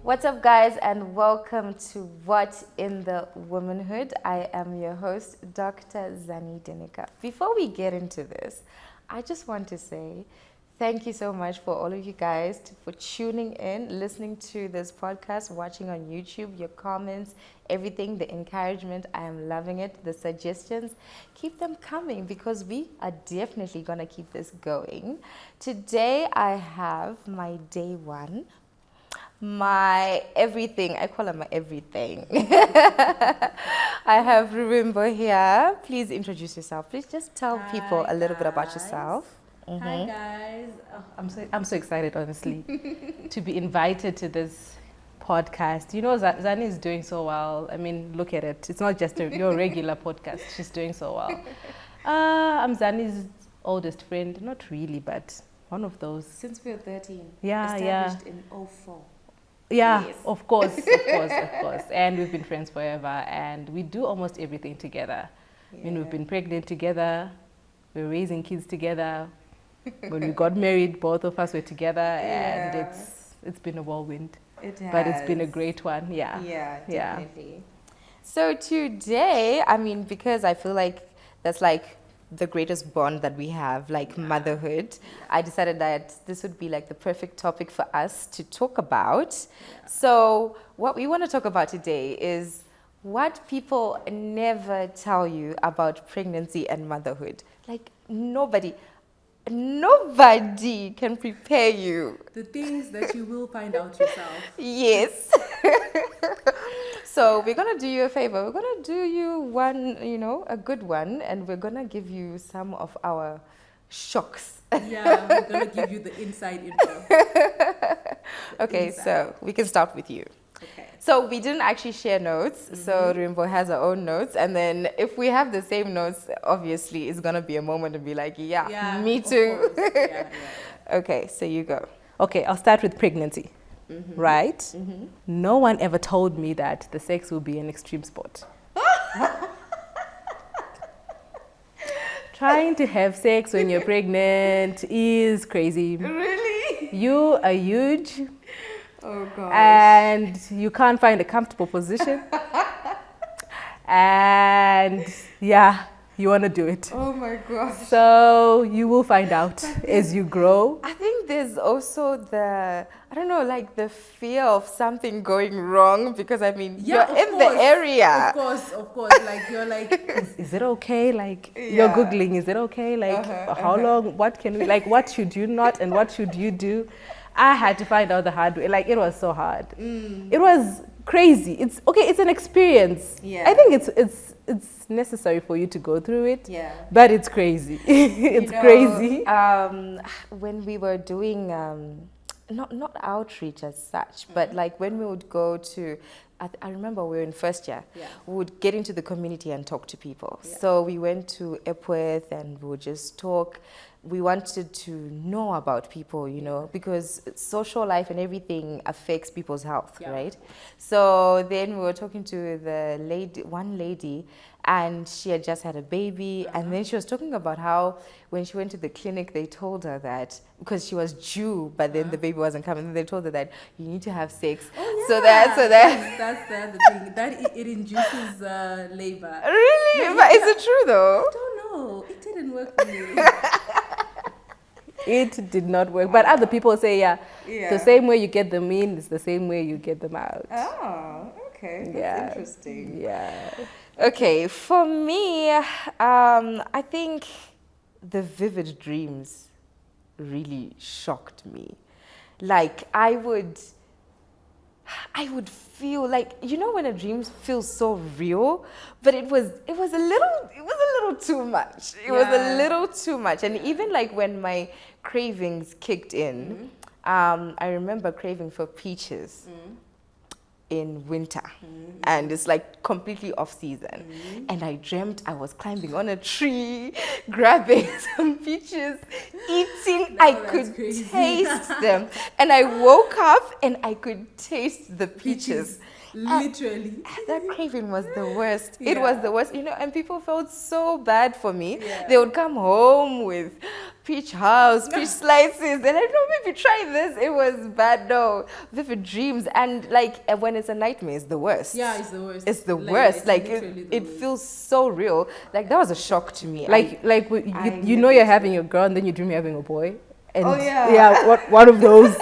What's up, guys, and welcome to What in the Womanhood. I am your host, Dr. Zani Denika. Before we get into this, I just want to say thank you so much for all of you guys for tuning in, listening to this podcast, watching on YouTube, your comments, everything, the encouragement. I am loving it. The suggestions, keep them coming because we are definitely going to keep this going. Today, I have my day one. My everything. I call her my everything. I have Ruvimbo here. Please introduce yourself. Please just tell people a little bit about yourself. Mm-hmm. Hi guys. Oh, I'm so excited, honestly, to be invited to this podcast. You know, Zani is doing so well. I mean, look at it. It's not just your regular podcast. She's doing so well. I'm Zani's oldest friend. Not really, but one of those. Since we were 13. Yeah, established in 04. Yeah, Yes. of course. And we've been friends forever, and we do almost everything together. Yeah. I mean, we've been pregnant together, we're raising kids together. When we got married, both of us were together, and it's been a whirlwind. It has. But it's been a great one, yeah. Yeah, definitely. So today, I mean, because I feel like that's like the greatest bond that we have, like motherhood, I decided that this would be like the perfect topic for us to talk about. So what we want to talk about today is what people never tell you about pregnancy and motherhood. Like nobody can prepare you. The things that you will find out yourself. Yes. So we're going to do you a favor. We're going to do you one, a good one, and we're going to give you some of our shocks. Yeah, we're going to give you the inside info. Okay, so we can start with you. Okay. So we didn't actually share notes. Mm-hmm. So Ruvimbo has her own notes. And then if we have the same notes, obviously it's going to be a moment to be like, yeah me too. Yeah. Okay, so you go. Okay, I'll start with pregnancy. Mm-hmm. Right? Mm-hmm. No one ever told me that the sex will be an extreme sport. Trying to have sex when you're pregnant is crazy. Really? You are huge. Oh, gosh. And you can't find a comfortable position. And you want to do it. Oh my gosh. So you will find out as you grow. I think there's also the fear of something going wrong because you're in the area. Of course. Like you're like, is it okay? Like you're Googling, is it okay? Like how long? What can we, like what should you not and what should you do? I had to find out the hard way. Like it was so hard. It was crazy. It's okay. It's an experience. Yeah. I think it's necessary for you to go through it. Yeah. But it's crazy. It's crazy. When we were doing not outreach as such, but like when we would go to, I remember we were in first year. Yeah. We would get into the community and talk to people. Yeah. So we went to Epworth and we would just talk. We wanted to know about people, because social life and everything affects people's health, right? So then we were talking to one lady, and she had just had a baby, and then she was talking about how when she went to the clinic, they told her that because she was due, but then the baby wasn't coming, and they told her that you need to have sex. Oh, yeah. So that's the other thing, that it induces labor. Really? But is it true though? I don't know. It didn't work for me. It did not work. But other people say, the same way you get them in is the same way you get them out. Oh, okay. That's interesting. Yeah. Okay, for me, I think the vivid dreams really shocked me. Like I would feel like, when a dream feels so real, but it was a little too much. It was a little too much. And even like when my cravings kicked in, I remember craving for peaches. In winter, and it's like completely off season, and I dreamt I was climbing on a tree, grabbing some peaches, eating. I could taste them, and I woke up and I could taste the peaches. Literally. That craving was the worst. It Yeah. was the worst, and people felt so bad for me. Yeah. They would come home with peach house, peach slices, and I don't maybe try this. It was bad, no. Vivid dreams, and when it's a nightmare, it's the worst. Yeah, it's the worst. It's the worst. It's Like literally the it worst. feels so real. Like that was a shock to me. You know you're having a girl and then you dream you're having a boy. And Oh, yeah. Yeah, one of those.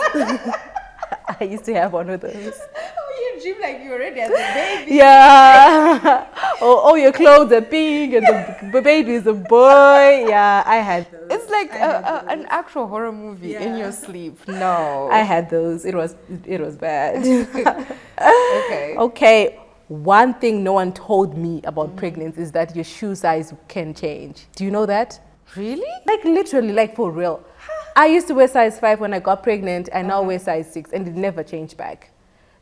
I used to have one of those. Oh, you dream like you already had a baby. Yeah. Oh, your clothes are pink and the baby is a boy. Yeah, I had those. It's like an actual horror movie in your sleep. No. I had those. It was bad. Okay. Okay. One thing no one told me about pregnancy is that your shoe size can change. Do you know that? Really? Like literally, like for real. I used to wear size 5 when I got pregnant. I now wear size 6 and it never changed back.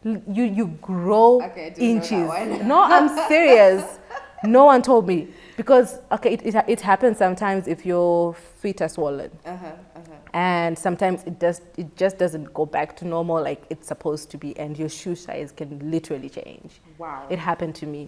You grow Okay, I didn't know inches. that one. No, I'm serious. No one told me because it happens sometimes if your feet are swollen. And sometimes it just doesn't go back to normal like it's supposed to be, and your shoe size can literally change. Wow. It happened to me.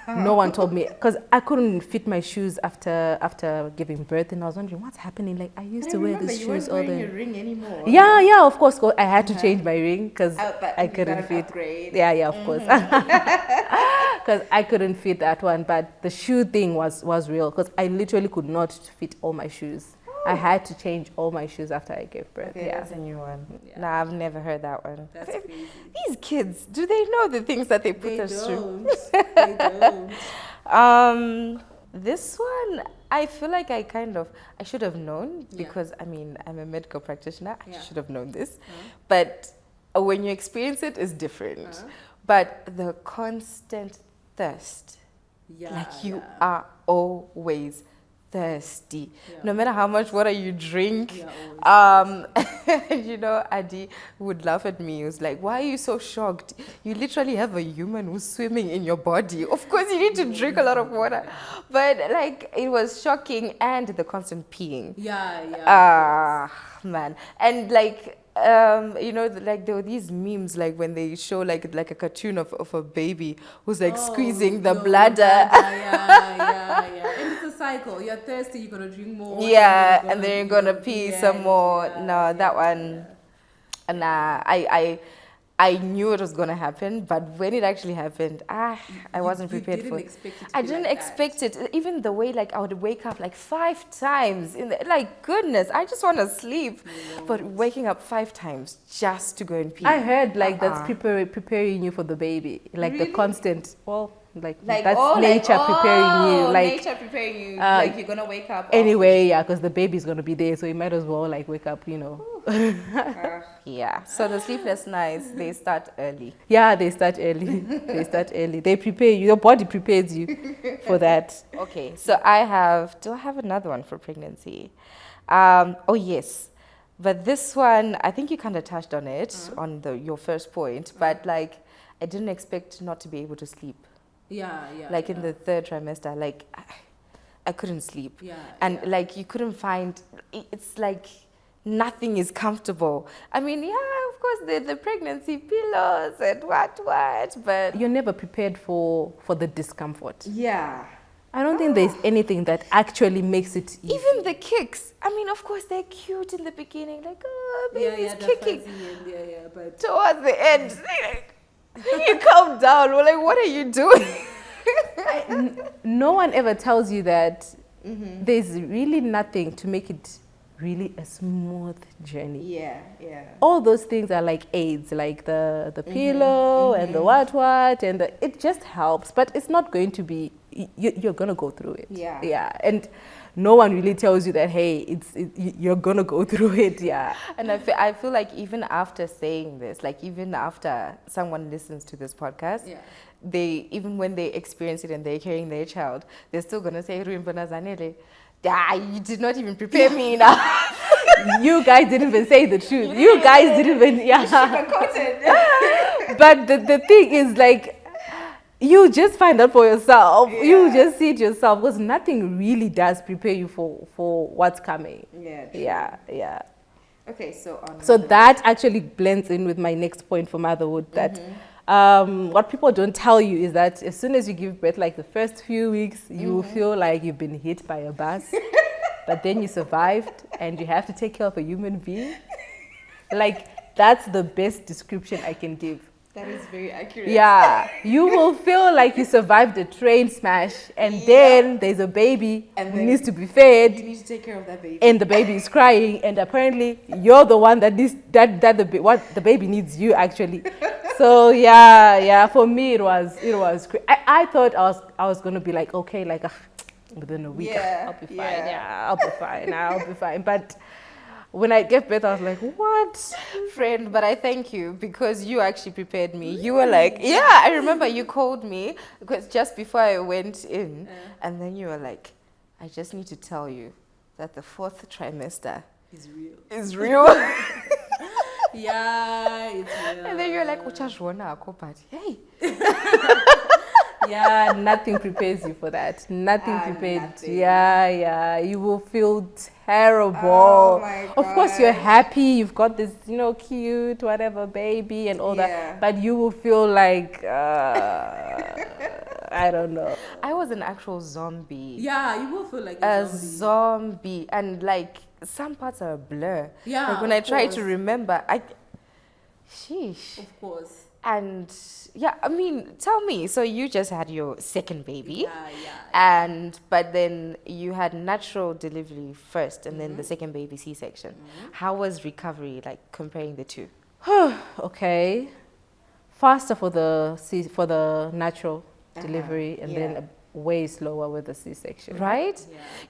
No one told me because I couldn't fit my shoes after giving birth, and I was wondering what's happening. Like I used to wear these shoes all the. Your ring anymore. Yeah, of course. I had to change my ring because But I you couldn't got an fit. upgrade. Yeah, of course. Because I couldn't fit that one, but the shoe thing was real because I literally could not fit all my shoes. I had to change all my shoes after I gave birth. Okay, Yeah. that's a new one. Yeah. Nah, I've never heard that one. That's crazy. These kids, do they know the things that they put us through? They don't. This one, I feel like I should have known Yeah. because I'm a medical practitioner. I Yeah. should have known this. But when you experience it, it's different. But the constant thirst, you are always thirsty. Yeah. No matter how much water you drink. Yeah, Adi would laugh at me. He was like, why are you so shocked? You literally have a human who's swimming in your body. Of course you need to drink a lot of water. But it was shocking, and the constant peeing. Man. And there were these memes when they show like a cartoon of a baby who's squeezing the bladder. Yeah. And it's a cycle. You're thirsty, you're gonna drink more. And then you're gonna pee some more. That one. Nah, I knew it was gonna happen, but when it actually happened, I wasn't prepared for it. I didn't expect it. Even the way I would wake up 5 times goodness, I just want to sleep. But waking up 5 times just to go and pee. I heard that's preparing you for the baby. The constant that's nature preparing you. Nature preparing you. You're gonna wake up anyway, because the baby's gonna be there, so you might as well wake up, Yeah. So the sleepless nights, they start early. Yeah, they start early. They prepare you. Your body prepares you for that. Okay. So do I have another one for pregnancy? Oh yes. But this one, I think you kind of touched on it on your first point, but I didn't expect not to be able to sleep. Yeah. In the 3rd trimester, I couldn't sleep. You couldn't find, it's nothing is comfortable. Of course, the pregnancy pillows and what, but you're never prepared for the discomfort. Yeah. I don't think there's anything that actually makes it easy. Even the kicks. Of course, they're cute in the beginning, baby's kicking. But towards the end, you calm down. We're what are you doing? No one ever tells you that there's really nothing to make it really a smooth journey. Yeah. All those things are like aids, like the pillow and the what, and it just helps, but it's not going to be, you're going to go through it. Yeah. And no one really tells you that, hey, you're going to go through it. Yeah. And I feel like even after saying this, even after someone listens to this podcast, even when they experience it and they're carrying their child, they're still going to say, Ruvimbo Zanele, you did not even prepare me enough. You guys didn't even say the truth. You guys didn't even, But the thing is, you just find out for yourself. Yeah. You just see it yourself, because nothing really does prepare you for what's coming. Yeah. Okay, so that actually blends in with my next point for motherhood, that what people don't tell you is that as soon as you give birth, like the first few weeks, you will feel like you've been hit by a bus, but then you survived and you have to take care of a human being. Like, that's the best description I can give. That is very accurate. Yeah, you will feel like you survived a train smash, and then there's a baby who needs to be fed. You need to take care of that baby. And the baby is crying, and apparently you're the one that needs the baby needs you actually. So yeah, for me it was I thought I was gonna be like, okay, like within a week I'll be fine. Yeah, I'll be fine. But when I gave birth, I was like, what? Friend, but I thank you because you actually prepared me. You were like, yeah, I remember you called me because just before I went in, and then you were like, I just need to tell you that the 4th trimester Is real. is real. Yeah, it's real. And then you're like, but hey. Yeah, nothing prepares you for that. Nothing prepared. Nothing. Yeah, you will feel terrible. Oh my Of course, you're God. happy. You've got this, cute, whatever, baby and all that. But you will feel like, I don't know. I was an actual zombie. Yeah, you will feel like A zombie. And like, some parts are a blur. Yeah, Like when I of try course. to remember, sheesh. Of course. And yeah, I mean, tell me. So you just had your second baby, Yeah. but then you had natural delivery first, and then the second baby C-section. How was recovery like comparing the two? Okay. Faster for the natural delivery, and then way slower with the C-section. Right?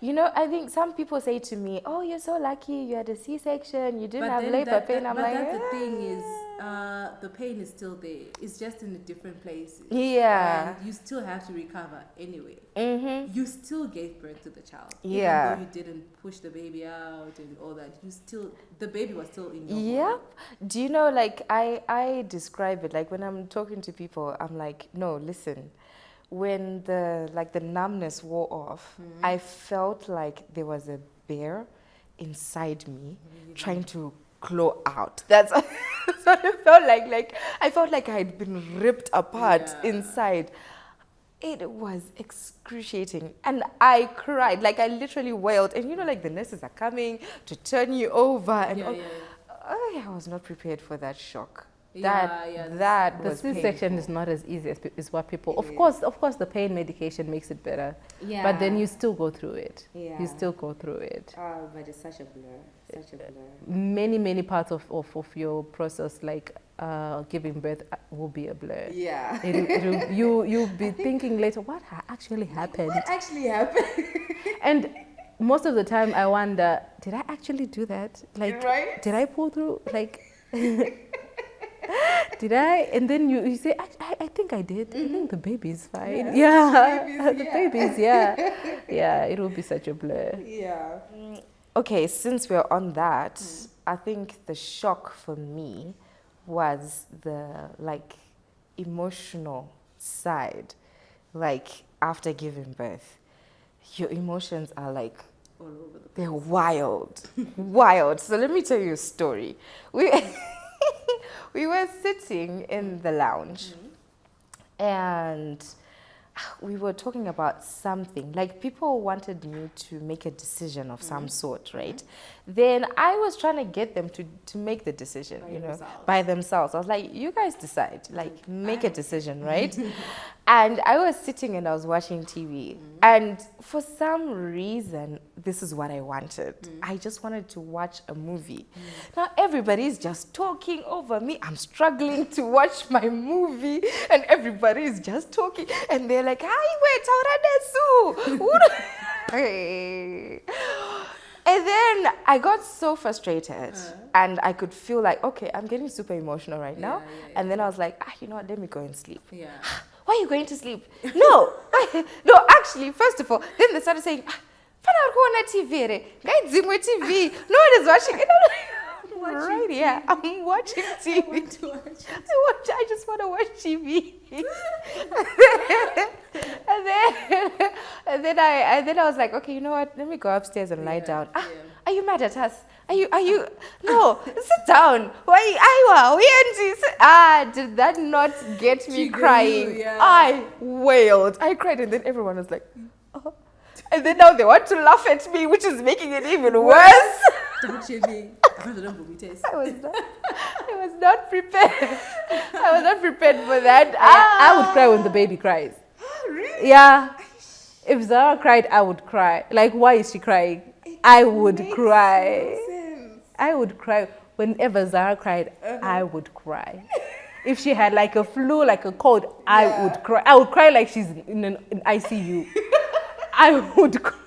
Yeah. I think some people say to me, "Oh, you're so lucky. You had a C-section. You didn't have labor pain." I'm like, the thing is, the pain is still there. It's just in a different place. Yeah. And you still have to recover anyway. Mm-hmm. You still gave birth to the child. Yeah. Even though you didn't push the baby out and all that, the baby was still in your Yep. body. Do you know, like, I describe it, like, when I'm talking to people, I'm like, no, listen. When the numbness wore off, I felt like there was a bear inside me trying to claw out. That's what it felt like. Like, I felt like I had been ripped apart inside. It was excruciating. And I cried. Like, I literally wailed. And like, the nurses are coming to turn you over. And I was not prepared for that shock. That The was C-section painful. is not as easy as what people. Of course, the pain medication makes it better. Yeah. But then you still go through it. Yeah. You still go through it. Oh, but it's such a blur. Such a blur. Many parts of your process, like giving birth, will be a blur. Yeah. You'll be thinking later, what actually happened? What actually happened? And most of the time, I wonder, did I actually do that? Like, Right? did I pull through? Like. Did I? And then you say, I think I did. I think the baby's fine. The baby's, yeah, it will be such a blur. Yeah. Okay, since we're on that, I think the shock for me was the emotional side. Like, after giving birth, your emotions are like, All over the they're wild. Wild. So let me tell you a story. We were sitting in the lounge and we were talking about something. Like, people wanted me to make a decision of some sort, right? Then I was trying to get them to make the decision, by themselves. I was like, you guys decide, like, make a decision, right? And I was sitting and I was watching TV. And for some reason, this is what I wanted. I just wanted to watch a movie. Now, everybody's just talking over me. I'm struggling to watch my movie. And everybody's just talking. And they're like, hi, wait, and then I got so frustrated and I could feel like, okay, I'm getting super emotional right now. And then I was like, you know what, let me go and sleep. Yeah. Why are you going to sleep? No, actually, first of all, then they started saying, TV. No one is watching it. Right, yeah, I'm watching TV. I just want to watch TV. and then I was like, okay, you know what? Let me go upstairs and lie down. Are you mad at us? Are you? No, sit down. Why? Did that not get me crying? Yeah. I wailed. I cried, and then everyone was like, oh. And then now they want to laugh at me, which is making it even worse. I was not prepared. I was not prepared for that. I would cry when the baby cries. Really? Yeah. If Zara cried, I would cry. Like, why is she crying? I would cry. I would cry. Whenever Zara cried, I would cry. If she had like a flu, like a cold, I would cry. I would cry like she's in ICU. I would cry.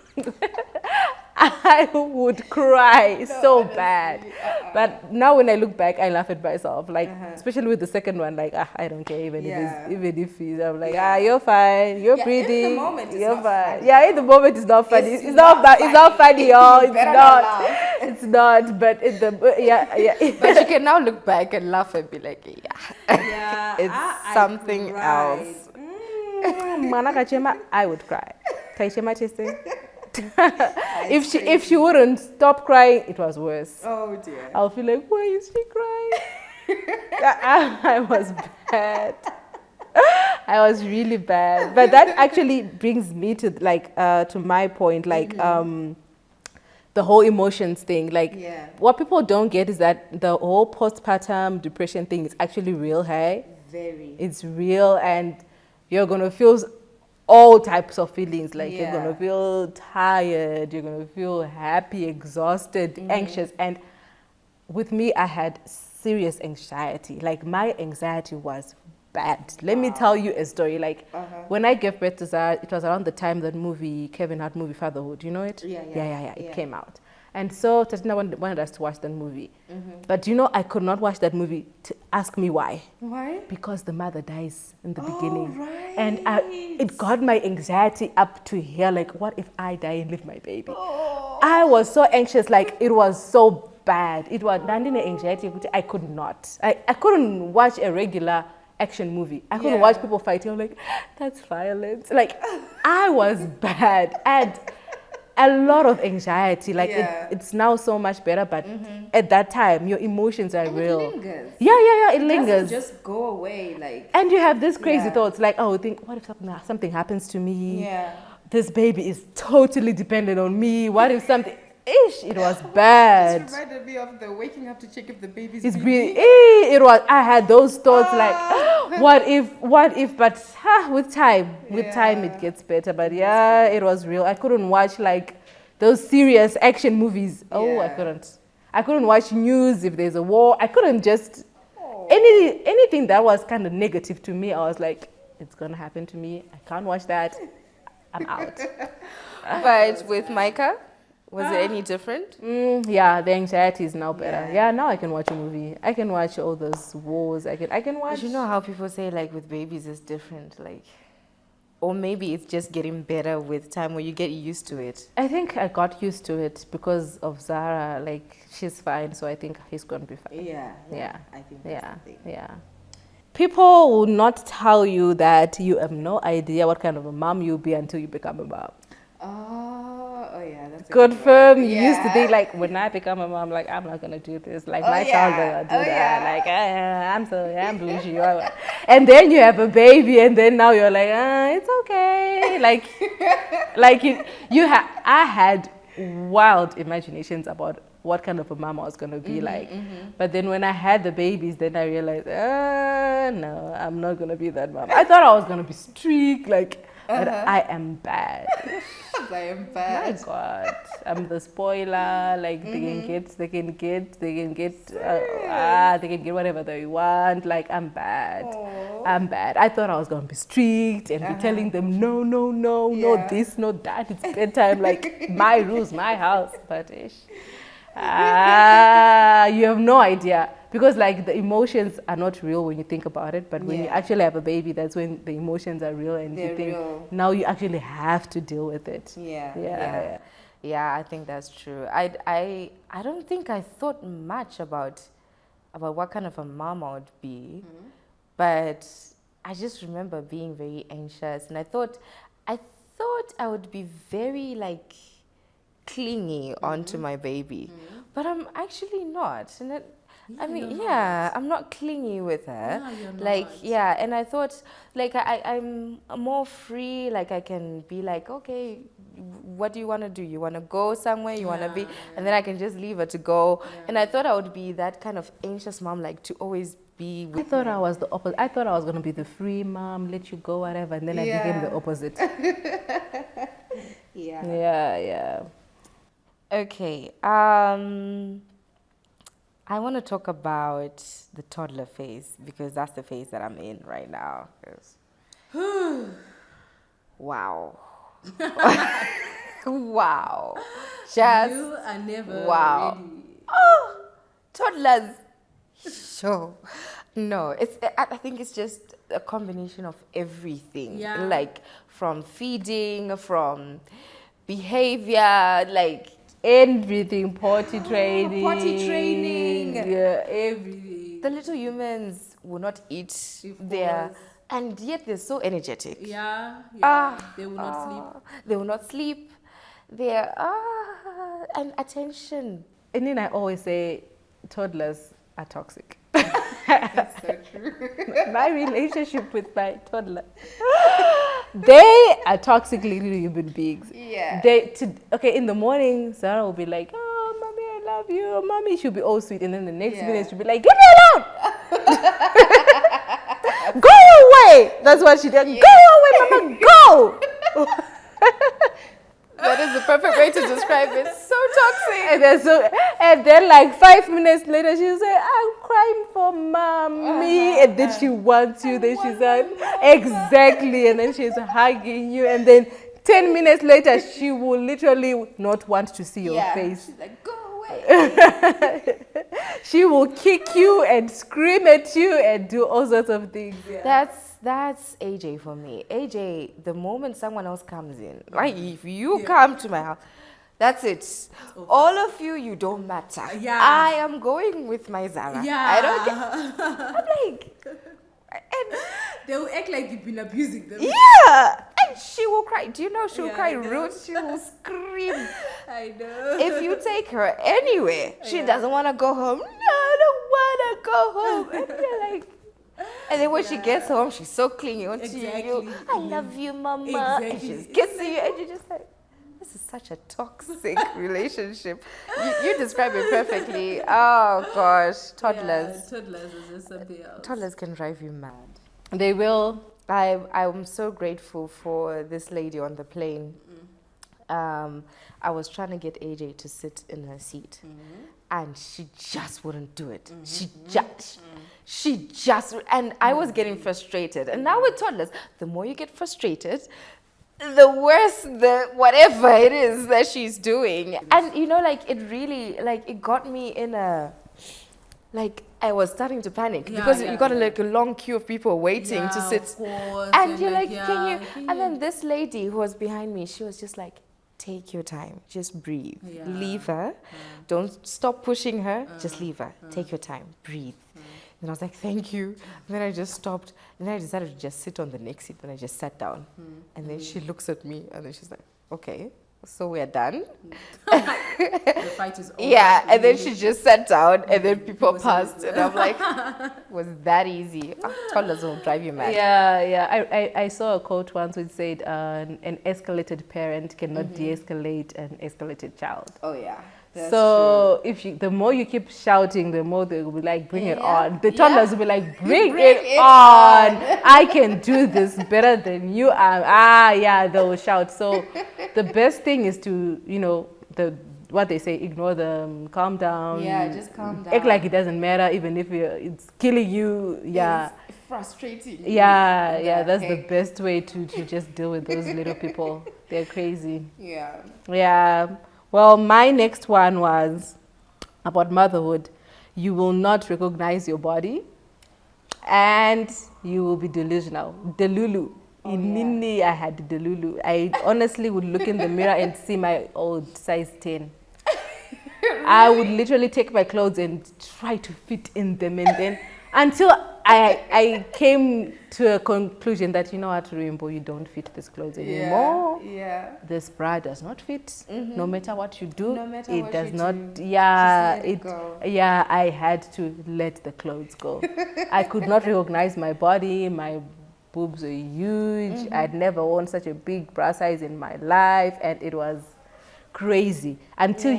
I would cry so bad. But now when I look back, I laugh at myself. Like, especially with the second one, like, I don't care even if he's, I'm like, you're fine, you're pretty, in the moment, you're not fine. funny. Yeah, in the moment, it's not funny. It's not funny, y'all. It's not. It's not. But in the But you can now look back and laugh and be like, it's something cried. else. Mana kachema, I would cry. Kachema testing. If she wouldn't stop crying, it was worse. Oh dear. I'll feel like, why is she crying? I was bad. I was really bad. But that actually brings me to like to my point, like the whole emotions thing. Like what people don't get is that the whole postpartum depression thing is actually real, hey? Very. It's real, and you're gonna feel all types of feelings. Like you're gonna feel tired, you're gonna feel happy, exhausted, anxious. And with me, I had serious anxiety. Like my anxiety was bad. Let me tell you a story. Like when I gave birth to Zara, it was around the time that Kevin Hart movie Fatherhood. You know it? Yeah. It came out. And so Tatina wanted us to watch that movie. But I could not watch that movie. To ask me why. Why? Because the mother dies in the beginning. Right. And it got my anxiety up to here. Like, what if I die and leave my baby? I was so anxious. Like, it was so bad. It was anxiety. I could not. I couldn't watch a regular action movie. I couldn't watch people fighting. I'm like, that's violence. Like, I was bad. I had a lot of anxiety. Like it's now so much better, but at that time your emotions are real. It lingers. It lingers. Doesn't just go away. Like, and you have these crazy thoughts like, what if something happens to me? This baby is totally dependent on me. What if something? It was bad. This reminded me of the waking up to check if the baby's It's breathing. it was. I had those thoughts like, what if? But with time it gets better. But it was real. I couldn't watch like those serious action movies. I couldn't. I couldn't watch news if there's a war. I couldn't just anything that was kind of negative to me. I was like, it's gonna happen to me. I can't watch that. I'm out. But with Micah, was it any different? The anxiety is now better. Now I can watch a movie. I can watch all those wars. I can watch. You know how people say like with babies it's different, like, or maybe it's just getting better with time, where you get used to it. I think I got used to it because of Zara. Like, she's fine, so I think he's gonna be fine. Yeah. I think that's the thing. People will not tell you that you have no idea what kind of a mom you'll be until you become a mom. That's Confirm. You used to think like, when I become a mom, like, I'm not gonna do this. Like my child gonna do that. Like I'm bougie. And then you have a baby, and then now you're like, it's okay. I had wild imaginations about what kind of a mom I was gonna be like. But then when I had the babies, then I realized, no, I'm not gonna be that mom. I thought I was gonna be strict, like. But I am bad. I am bad. My God, I'm the spoiler. Like they can get whatever they want. Like I'm bad. I'm bad. I thought I was gonna be strict and be telling them no, this, no that. It's bedtime. Like my rules, my house. But you have no idea. Because like the emotions are not real when you think about it, but when you actually have a baby, that's when the emotions are real, and you think now you actually have to deal with it. Yeah, I think that's true. I don't think I thought much about what kind of a mom I would be, but I just remember being very anxious, and I thought I would be very like clingy onto my baby, but I'm actually not. And I'm not clingy with her. No, you're like, not. yeah, and I thought, like, I'm more free. Like, I can be like, okay, what do you want to do? You want to go somewhere? You want to be? And then I can just leave her to go. And I thought I would be that kind of anxious mom, like, to always be with I thought I was the opposite. I thought I was going to be the free mom, let you go, whatever. And then I became the opposite. Yeah. Okay. I want to talk about the toddler phase because that's the phase that I'm in right now. Wow. Wow. Just You are never wow. ready. Oh, toddlers. Sure. No, I think it's just a combination of everything. Yeah. Like from feeding, from behavior, like Everything, potty training. Yeah, everything. the little humans will not eat Of their, course. and yet they're so energetic. Yeah. They will not sleep. They will not sleep. They're and attention. And then I always say toddlers are toxic. That's so true. My relationship with my toddler. They are toxic little human beings. Yeah. In the morning, Sarah will be like, oh, mommy, I love you. Mommy, she'll be all sweet. And then the next minute, she'll be like, get me alone. Go away. That's what she did. Go away, mama, go. That is the perfect way to describe it. So toxic. And then like 5 minutes later, she'll say, I'm crying for mommy. And then she wants you. Then she's like, exactly. And then she's hugging you. And then 10 minutes later, she will literally not want to see your face. She's like, go away. She will kick you and scream at you and do all sorts of things. Yeah. That's AJ for me. AJ, the moment someone else comes in, right? If you come to my house, that's it. All of you don't matter. Yeah. I am going with my Zara. Yeah. I don't care. I'm like, and They will act like you've been abusing them. yeah, and she will cry. Do you know she will cry I know. rude? She will scream. I know. If you take her anywhere, she doesn't want to go home. No, I don't want to go home. And you're like, and then when she gets home, she's so clingy onto you. I love you, mama. And she's kissing you, and you're just like, this is such a toxic relationship. You describe it perfectly. Oh gosh, toddlers. Yeah, toddlers is just something else. Toddlers can drive you mad. They will. I'm so grateful for this lady on the plane. I was trying to get AJ to sit in her seat, and she just wouldn't do it. She just, and I was getting frustrated. And now with toddlers, the more you get frustrated, the worse the whatever it is that she's doing. And you know, like it really, like it got me in a, like I was starting to panic because you got like a long queue of people waiting to sit. Of course. And you're like, can you? And then this lady who was behind me, she was just like, take your time, just breathe. Leave her. Don't stop pushing her, just leave her. Take your time, breathe. And I was like, thank you. And then I just stopped. And then I decided to just sit on the next seat. And I just sat down. And then she looks at me and then she's like, okay, so we're done. The fight is over. Yeah, and then she just sat down and then people passed. And I'm like, was that easy? Toddlers will drive you mad. Yeah. I saw a quote once which said, an escalated parent cannot de-escalate an escalated child. Oh, yeah. That's so if the more you keep shouting, the more they will be like, bring it on. The toddlers will be like, bring it on. I can do this better than you are. They will shout. So the best thing is to, what they say, ignore them, calm down. Yeah, just calm down. Act like it doesn't matter, even if it's killing you. Yeah. It's frustrating. Yeah, that's the best way to just deal with those little people. They're crazy. Yeah. Well, my next one was about motherhood. You will not recognize your body and you will be delusional. Delulu. Inini, I had delulu. I honestly would look in the mirror and see my old size 10. I would literally take my clothes and try to fit in them, and then until I came to a conclusion that, you know what, Ruvimbo, you don't fit this clothes anymore. Yeah. This bra does not fit. No matter what you do, No matter it what does you not. do, Yeah, just let it go. Yeah, I had to let the clothes go. I could not recognize my body. My boobs were huge. I'd never worn such a big bra size in my life, and it was crazy until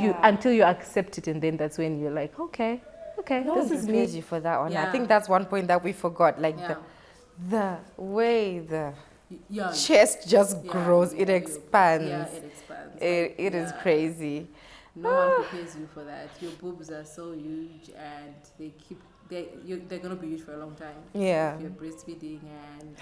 you accept it, and then that's when you're like, okay, No this one is prepares me. you for that one. I Yeah. think that's one point that we forgot. Like Yeah. the way the Yeah. chest just Yeah, grows, it yeah, expands. Yeah, it expands. It is crazy. No one prepares you for that. Your boobs are so huge, and they're gonna be huge for a long time. Yeah. If you're breastfeeding and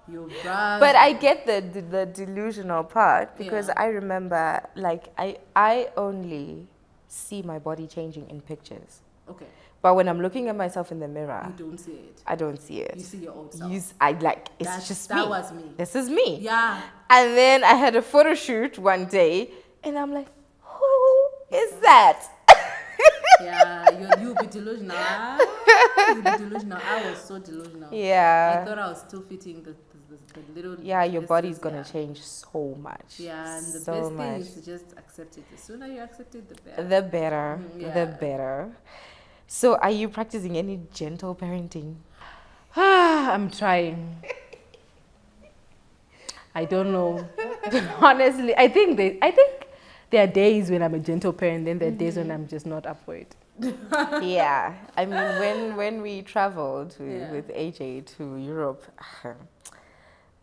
your bras. But I get the delusional part because Yeah. I remember, like, I only see my body changing in pictures. Okay. But when I'm looking at myself in the mirror, You don't see it. I don't see it. You see your old self. It's just me. That was me. This is me. Yeah. And then I had a photo shoot one day, and I'm like, who is that? Yeah, you'll be delusional. You'll be delusional. I was so delusional. I Yeah. thought I was still fitting the little. Yeah, your this body's is- gonna yeah. change so much. Yeah, and the so best much. thing is to just accept it. The sooner you accept it, the better. The better. Yeah. The better. So, are you practicing any gentle parenting? I'm trying. I don't know. Honestly, I think there are days when I'm a gentle parent, then there are days when I'm just not up for it. Yeah. I mean, when we traveled Yeah. with AJ to Europe,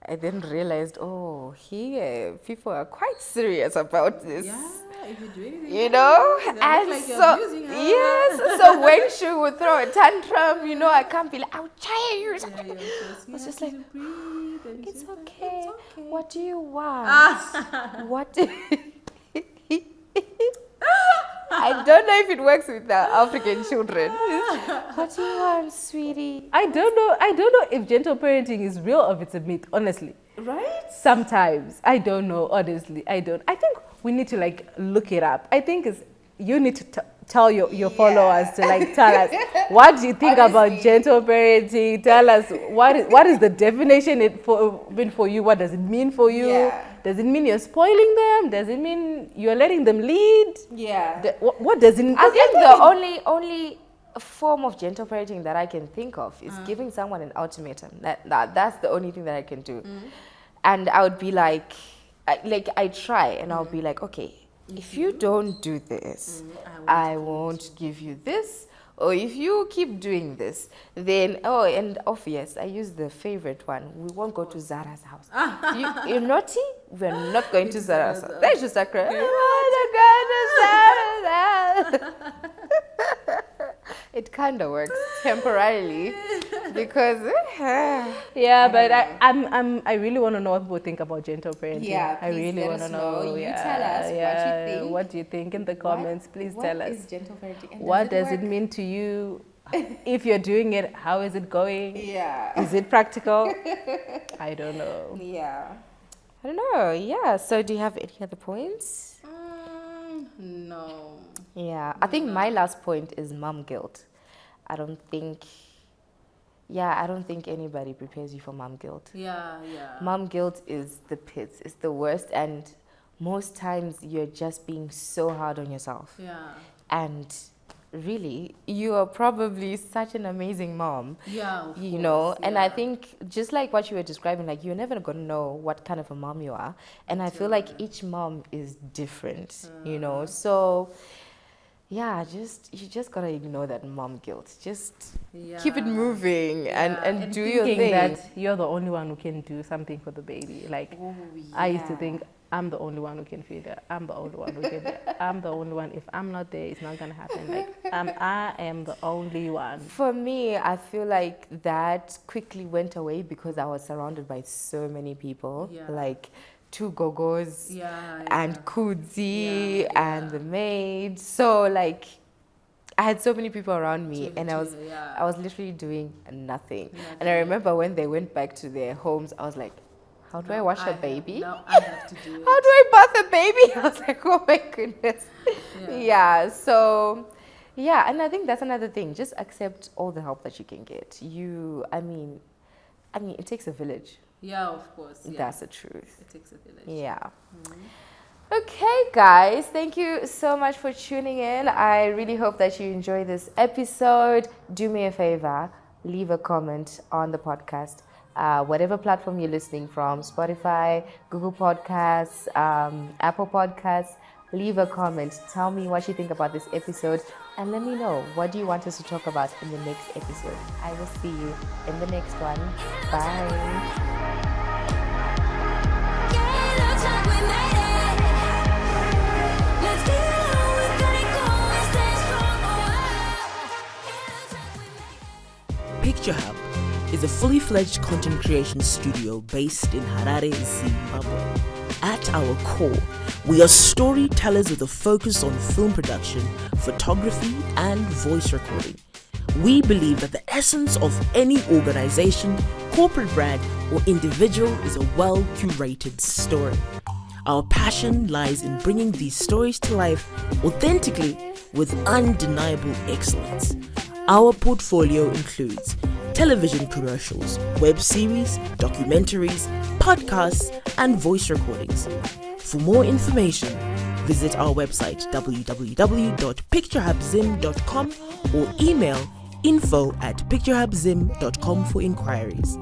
I then realized, oh, here people are quite serious about this. Yeah, if you do anything, You know, they look and like you're so abusing her. yes, so when she would throw a tantrum, you know, I can't be like, "I'll try you." Yeah, yeah, of course. You It's have just to like, breathe and It's just like, okay. It's okay. What do you want? What? I don't know if it works with the African children. What do you want, sweetie? I don't know if gentle parenting is real or if it's a myth, honestly. Right? Sometimes. I don't know, honestly. I think we need to like look it up. I think you need to tell your followers to like tell us, what do you think about gentle parenting? Tell us what is the definition for you? What does it mean for you? Yeah. Does it mean you're spoiling them? Does it mean you're letting them lead? Yeah. What does it mean? I think the only form of gentle parenting that I can think of is giving someone an ultimatum. That's the only thing that I can do. And I would be like I try, and I'll be like, okay, if you don't do this, I won't give you this. Or if you keep doing this, then, and obvious, I use the favorite one. We won't go to Zara's house. You're naughty? We're not going to Zara's house. That's just a cry. I want to go to Zara's house. It kind of works temporarily because Yeah, but I really want to know what people think about gentle parenting. Yeah, I please really let want to us know. know. You Yeah, tell us what you yeah. think. What do you think in the comments? Please tell What us. is gentle parenting? And What does it work? mean to you? If you're doing it, how is it going? Yeah. Is it practical? I don't know. Yeah. I don't know. Yeah. So do you have any other points? No. Yeah. I think my last point is mom guilt. I don't think anybody prepares you for mom guilt. Yeah, yeah. Mom guilt is the pits. It's the worst, and most times you're just being so hard on yourself. Yeah. And really, you are probably such an amazing mom. Yeah, of You know, course, and I yeah. think just like what you were describing, like you're never gonna know what kind of a mom you are, and I feel like each mom is different, you know. So yeah, you just gotta ignore that mom guilt. Just keep it Yeah. moving and And do your thinking thing. that you're the only one who can do something for the baby. Like Oh, I used to yeah. think I'm the only one who can feed her. I'm the only one who can. I'm the only one. If I'm not there, it's not gonna happen. Like I am the only one. For me, I feel like that quickly went away because I was surrounded by so many people, Yeah. like two gogos Yeah, and yeah. Kudzi Yeah, and yeah. the maid. So like, I had so many people around me, and I Yeah. was literally doing nothing. And I Nothing. remember when they went back to their homes, I was like, how do I wash a baby? Now I have to do it. How do I bath a baby? I was like, oh my goodness. Yeah. Yeah. So Yeah, and I think that's another thing. Just accept all the help that you can get. I mean, it takes a village. Yeah, of course. Yeah. That's the truth. It takes a village. Yeah. Okay, guys, thank you so much for tuning in. I really hope that you enjoy this episode. Do me a favor, leave a comment on the podcast. Whatever platform you're listening from, Spotify, Google Podcasts, Apple Podcasts, leave a comment. Tell me what you think about this episode and let me know what do you want us to talk about in the next episode. I will see you in the next one. Bye. Picture Hub is a fully fledged content creation studio based in Harare, Zimbabwe. At our core, we are storytellers with a focus on film production, photography, and voice recording. We believe that the essence of any organization, corporate brand, or individual is a well-curated story. Our passion lies in bringing these stories to life authentically with undeniable excellence. Our portfolio includes television commercials, web series, documentaries, podcasts, and voice recordings. For more information, visit our website www.picturehubzim.com or email info@picturehubzim.com for inquiries.